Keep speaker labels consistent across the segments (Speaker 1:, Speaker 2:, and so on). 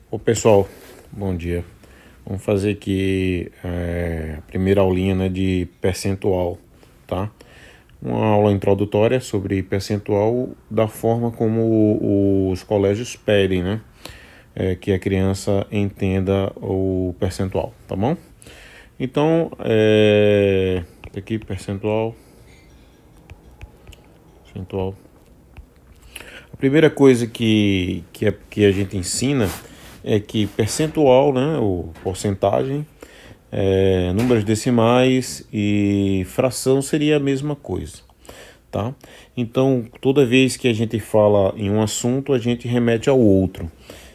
Speaker 1: Ô pessoal, bom dia. Vamos fazer aqui a primeira aulinha, né, de percentual, tá? Uma aula introdutória sobre percentual da forma como os colégios pedem, né? Que a criança entenda o percentual, tá bom? Então, aqui percentual. A primeira coisa que a gente ensina é que percentual, né, ou porcentagem, números decimais e fração seria a mesma coisa, tá? Então, toda vez que a gente fala em um assunto, a gente remete ao outro.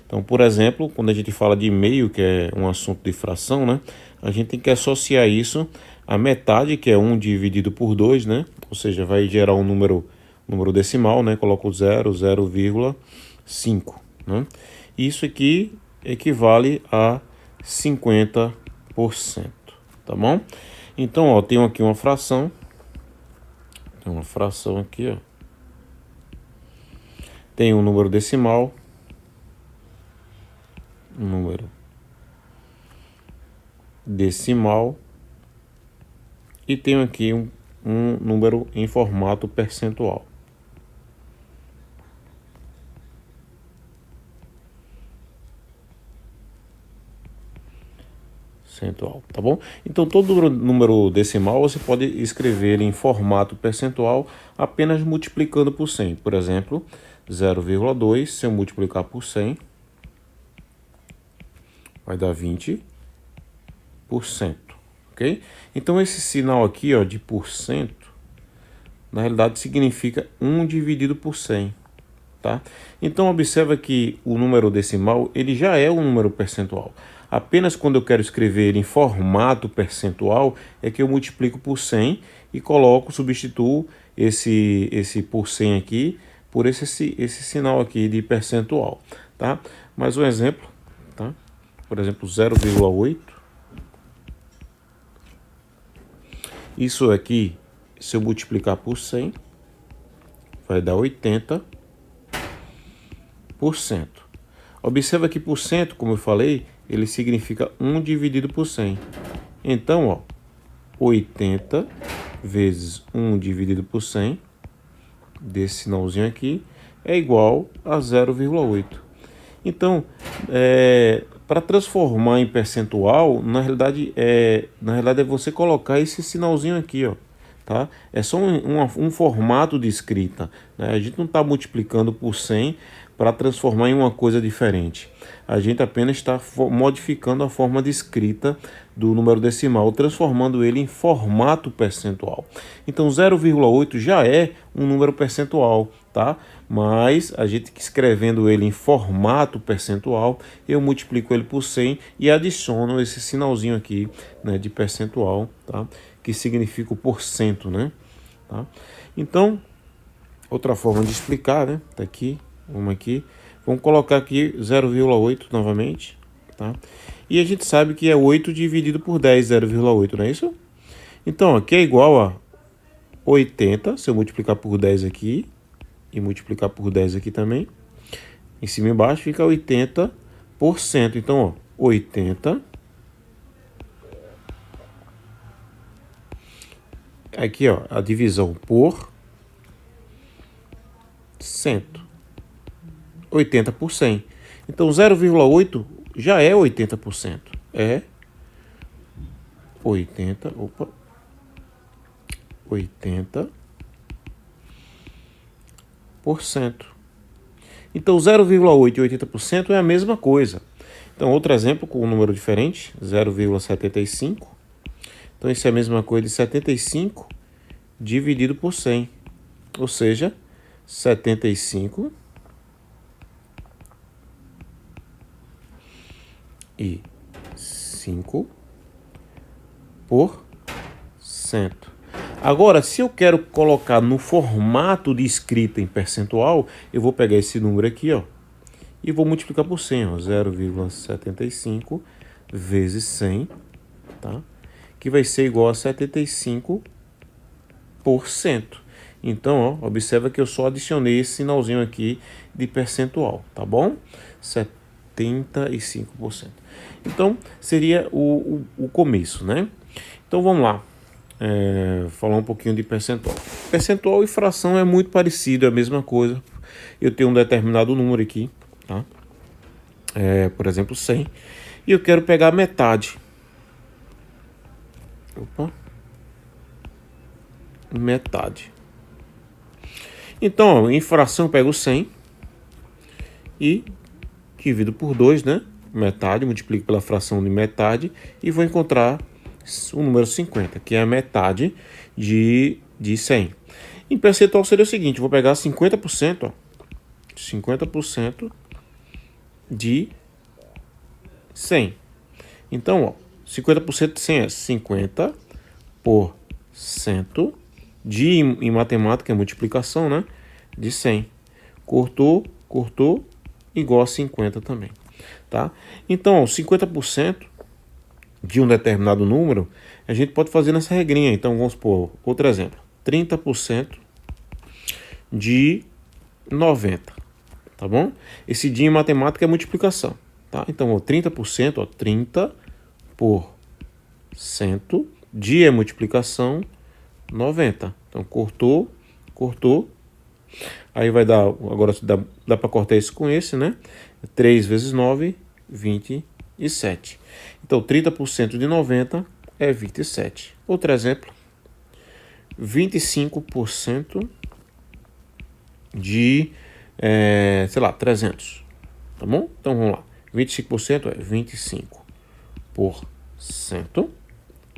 Speaker 1: Então, por exemplo, quando a gente fala de meio, que é um assunto de fração, né, a gente tem que associar isso à metade, que é 1 dividido por 2, né? Ou seja, vai gerar um número decimal, né? Coloca o 0,5, né? Isso aqui equivale a 50%, tá bom? Então, ó, tenho aqui uma fração. Tem uma fração aqui, ó. Tem um número decimal. Um número decimal. E tenho aqui um número em formato percentual. Percentual, tá bom? Então, todo número decimal você pode escrever em formato percentual apenas multiplicando por 100. Por exemplo, 0,2, se eu multiplicar por 100, vai dar 20%, ok? Então, esse sinal aqui, ó, de porcento, na realidade significa 1 dividido por 100, tá? Então, observa que o número decimal, ele já é um número percentual. Apenas quando eu quero escrever ele em formato percentual é que eu multiplico por 100 e substituo esse por 100 aqui por esse sinal aqui de percentual, tá? Mais um exemplo, tá? Por exemplo, 0,8. Isso aqui, se eu multiplicar por 100, vai dar 80%. Observa que por cento, como eu falei, ele significa 1 dividido por 100. Então, ó, 80 vezes 1 dividido por 100, desse sinalzinho aqui, é igual a 0,8. Então, para transformar em percentual, na realidade é você colocar esse sinalzinho aqui, ó. Tá? É só um formato de escrita, né? A gente não está multiplicando por 100 para transformar em uma coisa diferente. A gente apenas está modificando a forma de escrita do número decimal, transformando ele em formato percentual. Então 0,8 já é um número percentual, tá? Mas a gente escrevendo ele em formato percentual, eu multiplico ele por 100 e adiciono esse sinalzinho aqui, né, de percentual, tá? Que significa o porcento, né? Tá? Então, outra forma de explicar, né? Tá aqui, vamos aqui. Vamos colocar aqui 0,8 novamente, tá? E a gente sabe que é 8 dividido por 10, 0,8, não é isso? Então, aqui é igual a 80, se eu multiplicar por 10 aqui e multiplicar por 10 aqui também, em cima e embaixo fica 80%. Então, ó, 80. Aqui, ó, a divisão por 100. 80 por 100. Então, 0,8 já é 80%. É 80%. Então, 0,8 e 80% é a mesma coisa. Então, outro exemplo com um número diferente, 0,75. Então, isso é a mesma coisa de 75 dividido por 100. Ou seja, 75 e 5%. Agora, se eu quero colocar no formato de escrita em percentual, eu vou pegar esse número aqui, ó, e vou multiplicar por 100, ó, 0,75 vezes 100, tá? Que vai ser igual a 75%. Então, observa que eu só adicionei esse sinalzinho aqui de percentual, tá bom? 85%. Então, seria o começo, né? Então, vamos lá. Falar um pouquinho de percentual. Percentual e fração é muito parecido, é a mesma coisa. Eu tenho um determinado número aqui, tá? Por exemplo, 100. E eu quero pegar a metade. Metade. Então, em fração, eu pego 100 e divido por 2, né? Metade, multiplico pela fração de metade e vou encontrar o número 50, que é a metade de 100. Em percentual seria o seguinte, vou pegar 50%, ó, 50% de 100. Então, ó, 50% de 100 é 50% de, em matemática, é multiplicação, né? De 100. Cortou, igual a 50 também, tá? Então, ó, 50% de um determinado número, a gente pode fazer nessa regrinha. Então, vamos supor, outro exemplo. 30% de 90, tá bom? Esse dia em matemática é multiplicação, tá? Então, ó, 30%, ó, 30%, de é multiplicação, 90. Então, cortou. Aí vai dar, agora dá para cortar isso com esse, né? 3 vezes 9, 27. Então, 30% de 90 é 27. Outro exemplo, 25% de, sei lá, 300. Tá bom? Então, vamos lá. 25% é 25%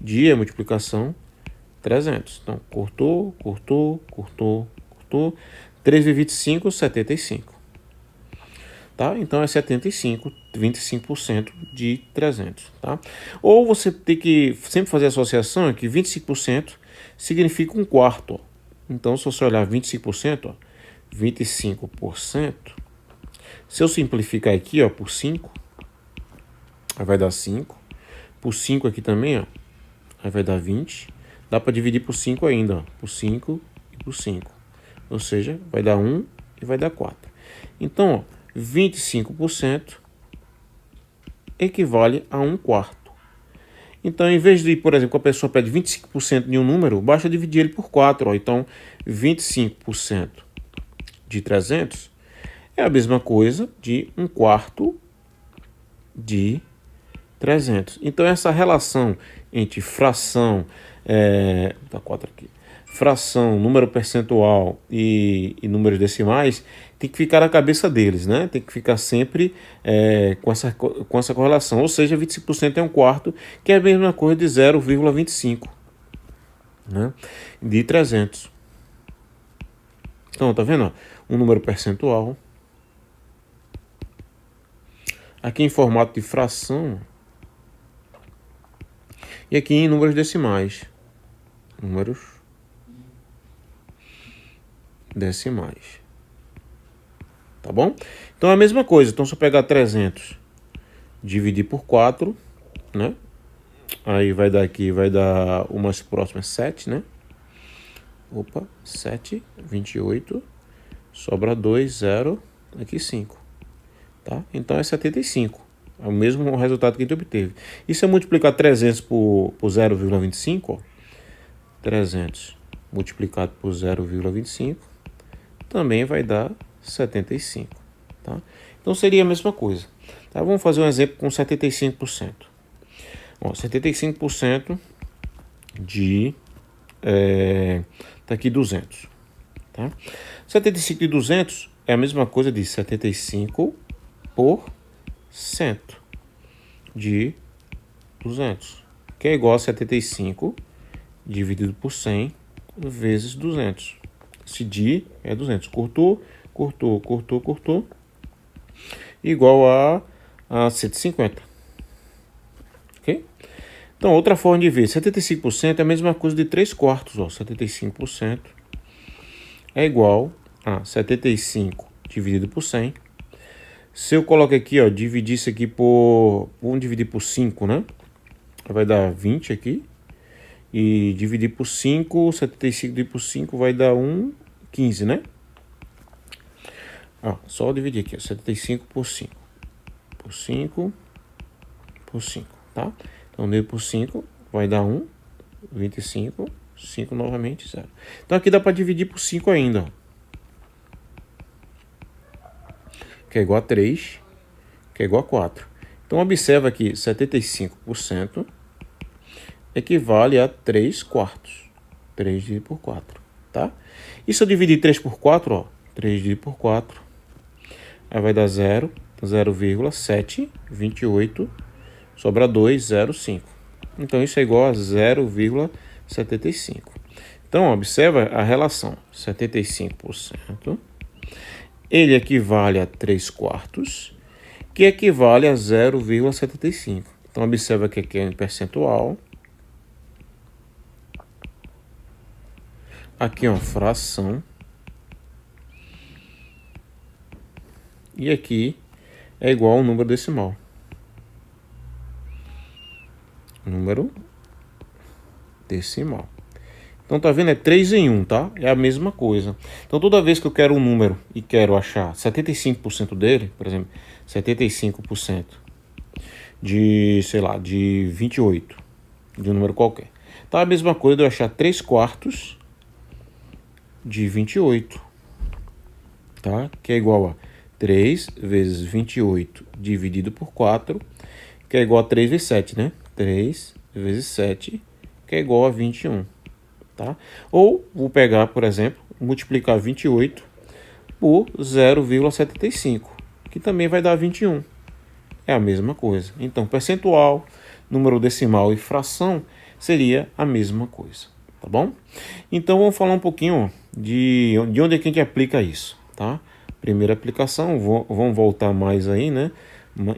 Speaker 1: de a multiplicação 300. Então, cortou. 3 vezes 25, 75. Tá? Então, é 75, 25% de 300. Tá? Ou você tem que sempre fazer a associação que 25% significa um quarto. Ó. Então, se você olhar 25%, ó, 25%, se eu simplificar aqui, ó, por 5, aí vai dar 5. Por 5 aqui também, ó, aí vai dar 20. Dá para dividir por 5 ainda, ó, por 5 e por 5. Ou seja, vai dar 1 e vai dar 4. Então, ó, 25% equivale a 1 quarto. Então, em vez de, por exemplo, a pessoa pede 25% de um número, basta dividir ele por 4. Ó. Então, 25% de 300 é a mesma coisa de 1 quarto de 300. Então, essa relação entre fração, tá 4 aqui, fração, número percentual e números decimais tem que ficar na cabeça deles, né? Tem que ficar sempre com essa correlação. Ou seja, 25% é 1 quarto, que é a mesma coisa de 0,25, né? De 300. Então, tá vendo? Um número percentual. Aqui em formato de fração. E aqui em números decimais. Números decimais. Tá bom? Então é a mesma coisa. Então, se eu pegar 300, dividir por 4, né? Aí vai dar aqui, vai dar o mais próximo é 7, né? 7, 28. Sobra 2, 0, aqui 5. Tá? Então é 75. É o mesmo resultado que a gente obteve. E se eu multiplicar 300 por 0,25, ó, 300 multiplicado por 0,25, também vai dar 75. Tá? Então seria a mesma coisa. Tá? Vamos fazer um exemplo com 75%. Ó, 75% de... tá aqui 200. Tá? 75 de 200 é a mesma coisa de 75% de 200, que é igual a 75 dividido por 100 vezes 200. Esse de é 200. Cortou. Igual a 150. Ok? Então, outra forma de ver. 75% é a mesma coisa de 3 quartos. Ó. 75% é igual a 75 dividido por 100. Se eu coloco aqui, ó, dividir isso aqui por... Vamos dividir por 5, né? Vai dar 20 aqui. E dividir por 5, 75 dividido por 5 vai dar 15, né? Ó, só dividir aqui, ó, 75 por 5. por 5 por 5, tá? Então, meio por 5 vai dar 1, 25, 5 novamente, 0. Então, aqui dá para dividir por 5 ainda, ó. Que é igual a 3, que é igual a 4. Então, observa que 75% equivale a 3 quartos. 3 dividido por 4, tá? E se eu dividir 3 por 4, ó, 3 dividido por 4, aí vai dar 0, 0,728, sobra 2, 0,5. Então, isso é igual a 0,75. Então, observa a relação. 75%, ele equivale a 3 quartos, que equivale a 0,75. Então, observa que aqui é em percentual. Aqui é uma fração. E aqui é igual ao número decimal. Número decimal. Então, tá vendo? É 3 em 1, tá? É a mesma coisa. Então, toda vez que eu quero um número e quero achar 75% dele, por exemplo, 75% de, sei lá, de 28, de um número qualquer. Tá a mesma coisa de eu achar 3 quartos de 28, tá? Que é igual a 3 vezes 28 dividido por 4, que é igual a 3 vezes 7, né? 3 vezes 7, que é igual a 21, tá? Ou vou pegar, por exemplo, multiplicar 28 por 0,75, que também vai dar 21. É a mesma coisa. Então, percentual, número decimal e fração seria a mesma coisa, tá bom? Então, vamos falar um pouquinho de onde é que a gente aplica isso, tá? Primeira aplicação, vamos voltar mais aí, né?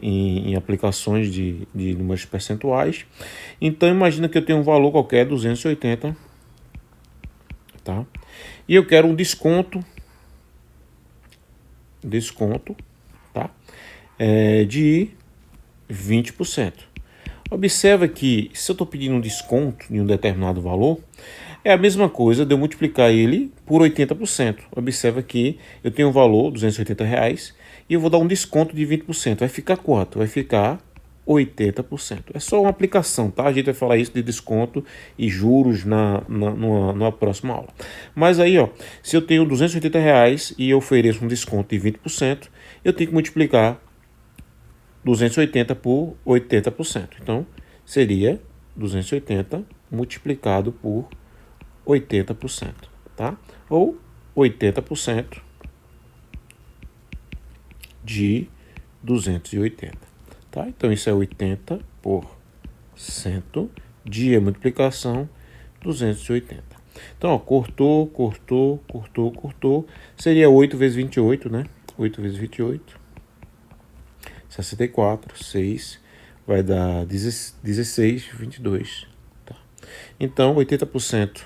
Speaker 1: Em aplicações de números percentuais. Então, imagina que eu tenho um valor qualquer, 280, tá? E eu quero um desconto, tá? De 20%. Observa que se eu estou pedindo um desconto de um determinado valor, é a mesma coisa de eu multiplicar ele por 80%. Observa que eu tenho um valor, R$280, e eu vou dar um desconto de 20%. Vai ficar quanto? Vai ficar 80%. É só uma aplicação, tá? A gente vai falar isso de desconto e juros numa próxima aula. Mas aí, ó, se eu tenho R$280 e eu ofereço um desconto de 20%, eu tenho que multiplicar 280 por 80%. Então, seria 280 multiplicado por 80%, tá? Ou 80% de 280, tá? Então, isso é 80% de a multiplicação 280. Então, ó, cortou, seria 8 vezes 28, né? 8 vezes 28. 64, 6, vai dar 16, 22. Tá. Então, 80%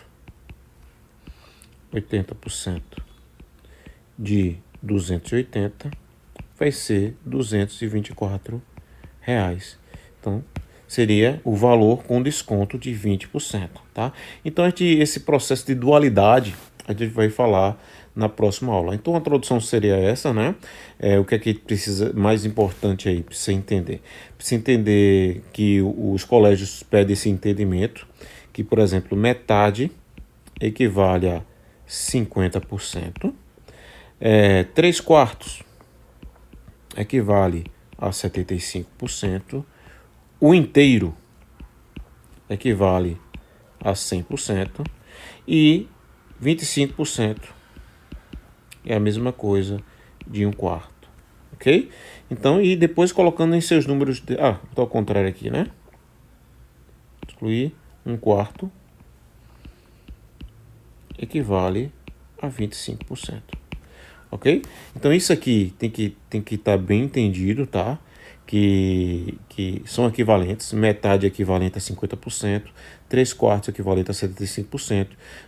Speaker 1: de 280 vai ser R$224. Então, seria o valor com desconto de 20%. Tá? Então, esse processo de dualidade a gente vai falar na próxima aula. Então, a introdução seria essa, né? O que é que precisa mais importante aí para você entender? Precisa entender que os colégios pedem esse entendimento, que, por exemplo, metade equivale a 50%, 3 quartos equivale a 75%, o inteiro equivale a 100% e 25% é a mesma coisa de 1/4, ok? Então, e depois colocando em seus números... estou ao contrário aqui, né? Excluir 1/4 equivale a 25%, ok? Então, isso aqui tem que estar bem entendido, tá? Que são equivalentes, metade equivalente a 50%, 3 quartos equivalente a 75%,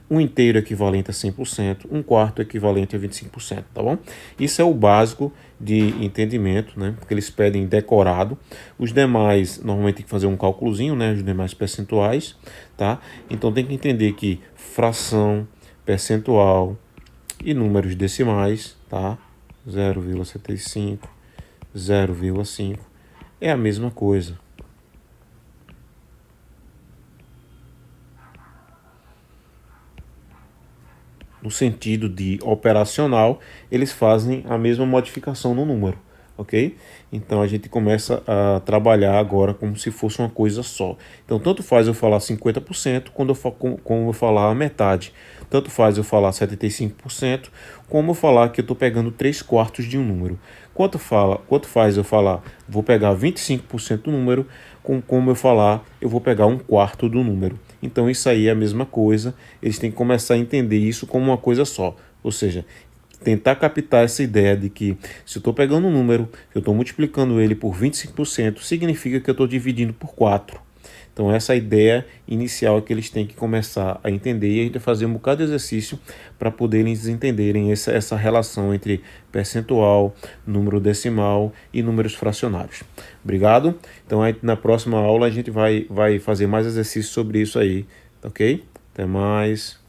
Speaker 1: um inteiro equivalente a 100%, 1/4 equivalente a 25%, tá bom? Isso é o básico de entendimento, né? Porque eles pedem decorado. Os demais, normalmente tem que fazer um cálculozinho, né? Os demais percentuais, tá? Então tem que entender que fração, percentual e números decimais, tá? 0,75, 0,5 é a mesma coisa. No sentido de operacional, eles fazem a mesma modificação no número, ok? Então a gente começa a trabalhar agora como se fosse uma coisa só. Então tanto faz eu falar 50% como eu falar a metade. Tanto faz eu falar 75%, como eu falar que eu estou pegando 3/4 de um número. Quanto faz eu falar, vou pegar 25% do número, como eu falar, eu vou pegar 1/4 do número. Então isso aí é a mesma coisa, eles têm que começar a entender isso como uma coisa só. Ou seja, tentar captar essa ideia de que se eu estou pegando um número, eu estou multiplicando ele por 25%, significa que eu estou dividindo por 4. Então essa é a ideia inicial que eles têm que começar a entender, e a gente vai fazer um bocado de exercício para poder eles entenderem essa relação entre percentual, número decimal e números fracionários. Obrigado? Então aí, na próxima aula a gente vai fazer mais exercícios sobre isso aí, ok? Até mais.